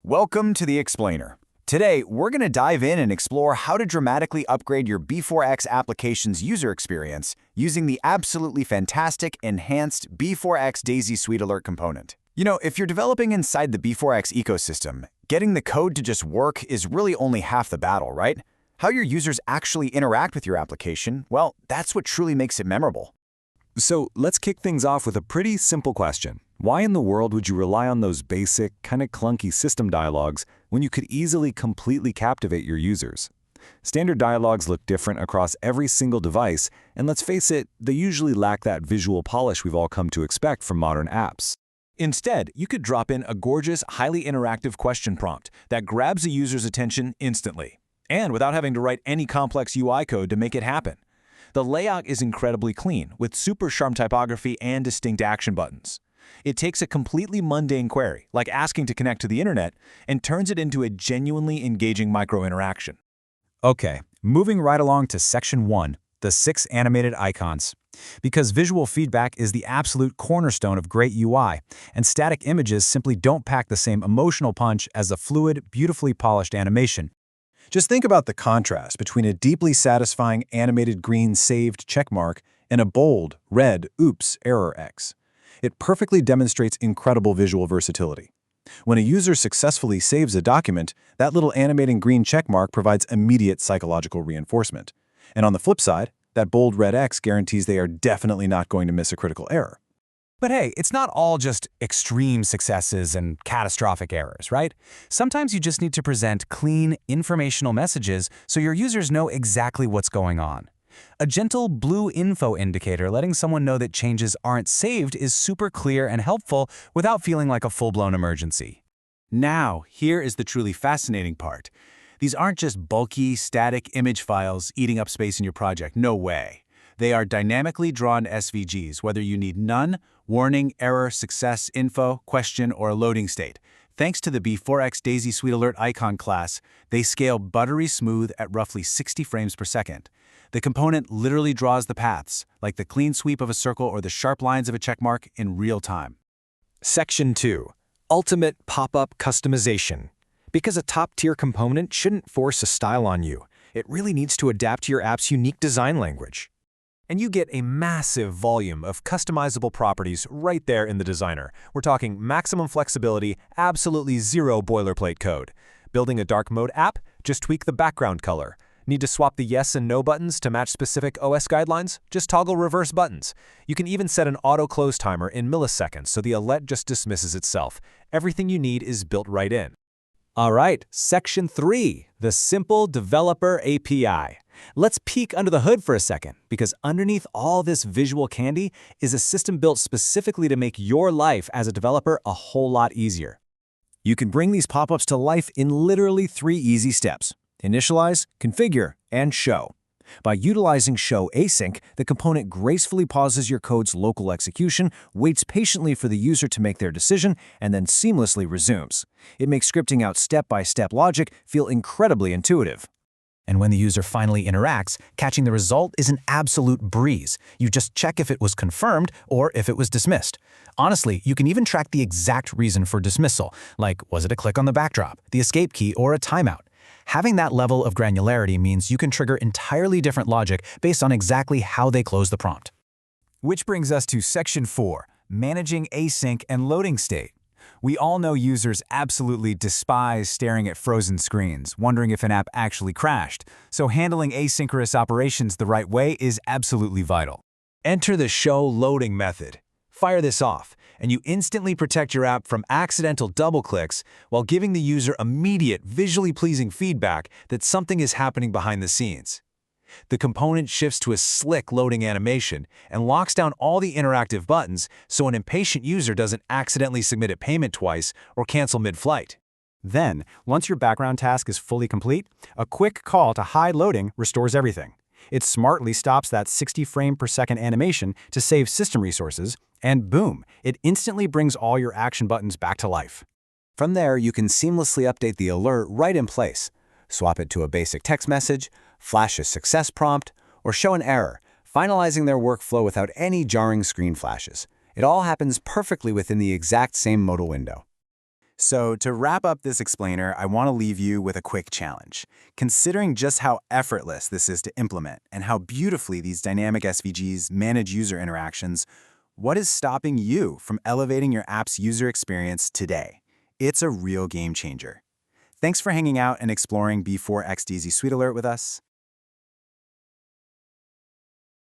Welcome to the Explainer. Today, we're going to dive in and explore how to dramatically upgrade your B4X application's user experience using the absolutely fantastic enhanced B4XDaisySweetAlert component. You know, if you're developing inside the B4X ecosystem, getting the code to just work is really only half the battle, right? How your users actually interact with your application, well, that's what truly makes it memorable. So let's kick things off with a pretty simple question. Why in the world would you rely on those basic, kind of clunky system dialogs when you could easily completely captivate your users? Standard dialogs look different across every single device, and let's face it, they usually lack that visual polish we've all come to expect from modern apps. Instead, you could drop in a gorgeous, highly interactive question prompt that grabs a user's attention instantly, and without having to write any complex UI code to make it happen. The layout is incredibly clean, with super sharp typography and distinct action buttons. It takes a completely mundane query, like asking to connect to the internet, and turns it into a genuinely engaging micro-interaction. Okay, moving right along to Section 1, the 6 animated icons. Because visual feedback is the absolute cornerstone of great UI, and static images simply don't pack the same emotional punch as a fluid, beautifully polished animation. Just think about the contrast between a deeply satisfying animated green saved checkmark and a bold, red oops error X. It perfectly demonstrates incredible visual versatility. When a user successfully saves a document, that little animating green checkmark provides immediate psychological reinforcement. And on the flip side, that bold red X guarantees they are definitely not going to miss a critical error. But hey, it's not all just extreme successes and catastrophic errors, right? Sometimes you just need to present clean, informational messages so your users know exactly what's going on. A gentle blue info indicator letting someone know that changes aren't saved is super clear and helpful without feeling like a full-blown emergency. Now, here is the truly fascinating part. These aren't just bulky, static image files eating up space in your project. No way. They are dynamically drawn SVGs, whether you need none, warning, error, success, info, question, or a loading state. Thanks to the B4XDaisySweetAlert icon class, they scale buttery smooth at roughly 60 frames per second. The component literally draws the paths, like the clean sweep of a circle or the sharp lines of a checkmark, in real time. Section 2. Ultimate Pop-up Customization. Because a top-tier component shouldn't force a style on you, it really needs to adapt to your app's unique design language. And you get a massive volume of customizable properties right there in the designer. We're talking maximum flexibility, absolutely zero boilerplate code. Building a dark mode app? Just tweak the background color. Need to swap the yes and no buttons to match specific OS guidelines? Just toggle reverse buttons. You can even set an auto-close timer in milliseconds so the alert just dismisses itself. Everything you need is built right in. All right, Section 3, the Simple Developer API. Let's peek under the hood for a second, because underneath all this visual candy is a system built specifically to make your life as a developer a whole lot easier. You can bring these pop-ups to life in literally 3 easy steps: initialize, configure, and show. By utilizing Show Async, the component gracefully pauses your code's local execution, waits patiently for the user to make their decision, and then seamlessly resumes. It makes scripting out step-by-step logic feel incredibly intuitive. And when the user finally interacts, catching the result is an absolute breeze. You just check if it was confirmed or if it was dismissed. Honestly, you can even track the exact reason for dismissal, like was it a click on the backdrop, the escape key, or a timeout. Having that level of granularity means you can trigger entirely different logic based on exactly how they close the prompt. Which brings us to Section 4, Managing Async and Loading State. We all know users absolutely despise staring at frozen screens, wondering if an app actually crashed, so handling asynchronous operations the right way is absolutely vital. Enter the Show Loading method. Fire this off, and you instantly protect your app from accidental double-clicks while giving the user immediate, visually pleasing feedback that something is happening behind the scenes. The component shifts to a slick loading animation and locks down all the interactive buttons so an impatient user doesn't accidentally submit a payment twice or cancel mid-flight. Then, once your background task is fully complete, a quick call to hide loading restores everything. It smartly stops that 60 frame per second animation to save system resources, and boom, it instantly brings all your action buttons back to life. From there, you can seamlessly update the alert right in place. Swap it to a basic text message, flash a success prompt, or show an error, finalizing their workflow without any jarring screen flashes. It all happens perfectly within the exact same modal window. So to wrap up this explainer, I want to leave you with a quick challenge. Considering just how effortless this is to implement and how beautifully these dynamic SVGs manage user interactions, what is stopping you from elevating your app's user experience today? It's a real game changer. Thanks for hanging out and exploring B4XDaisySweetAlert with us.